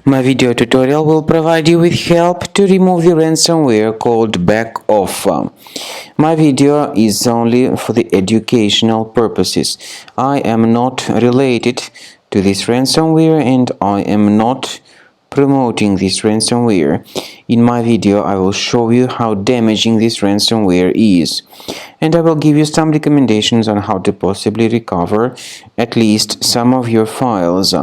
My video tutorial will provide you with help to remove the ransomware called Backoff. My video is only for the educational purposes. I am not related to this ransomware and I am not promoting this ransomware. In my video, I will show you how damaging this ransomware is, and I will give you some recommendations on how to possibly recover at least some of your files.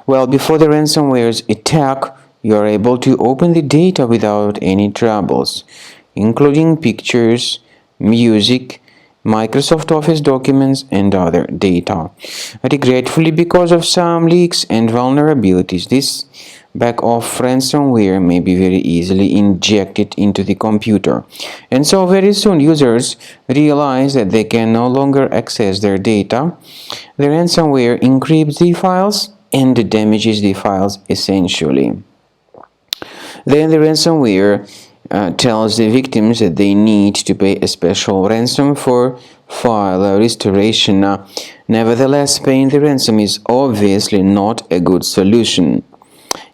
Well, before the ransomware's attack, you are able to open the data without any troubles, including pictures, music, Microsoft Office documents, and other data. Regretfully, because of some leaks and vulnerabilities, this Backoff ransomware may be very easily injected into the computer, and so very soon users realize that they can no longer access their data. The ransomware encrypts the files and damages the files essentially. Then the ransomware tells the victims that they need to pay a special ransom for file restoration. Nevertheless, paying the ransom is obviously not a good solution.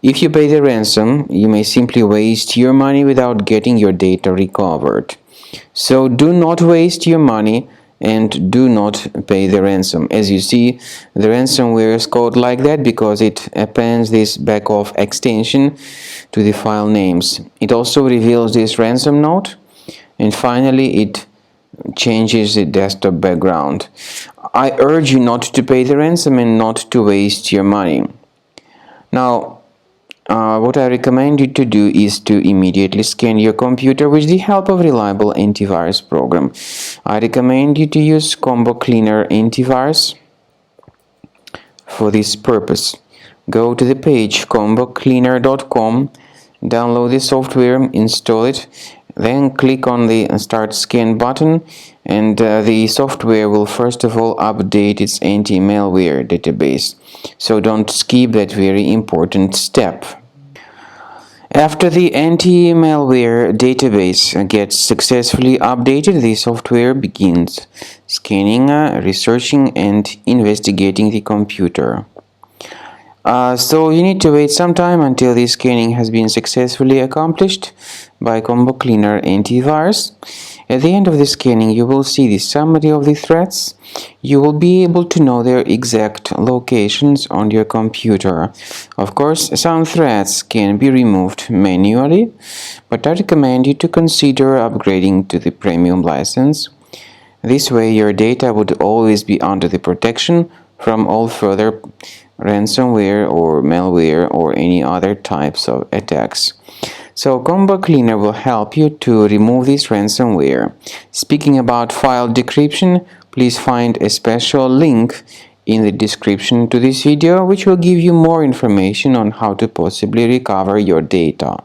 If you pay the ransom, you may simply waste your money without getting your data recovered. So do not waste your money and do not pay the ransom. As you see, the ransomware is called like that because it appends this Backoff extension to the file names. It also reveals this ransom note, and finally it changes the desktop background. I urge you not to pay the ransom and not to waste your money. Now, what I recommend you to do is to immediately scan your computer with the help of reliable antivirus program. I recommend you to use Cleaner Antivirus for this purpose. Go to the page combocleaner.com, download the software, install it, then click on the Start Scan button, and the software will first of all update its anti-malware database. So don't skip that very important step. After the anti-malware database gets successfully updated, the software begins scanning, researching, and investigating the computer. So you need to wait some time until the scanning has been successfully accomplished by Cleaner Antivirus. At the end of the scanning, you will see the summary of the threats. You will be able to know their exact locations on your computer. Of course, some threats can be removed manually, but I recommend you to consider upgrading to the premium license. This way, your data would always be under the protection from all further ransomware or malware or any other types of attacks. So Cleaner will help you to remove this ransomware. Speaking about file decryption, please find a special link in the description to this video which will give you more information on how to possibly recover your data.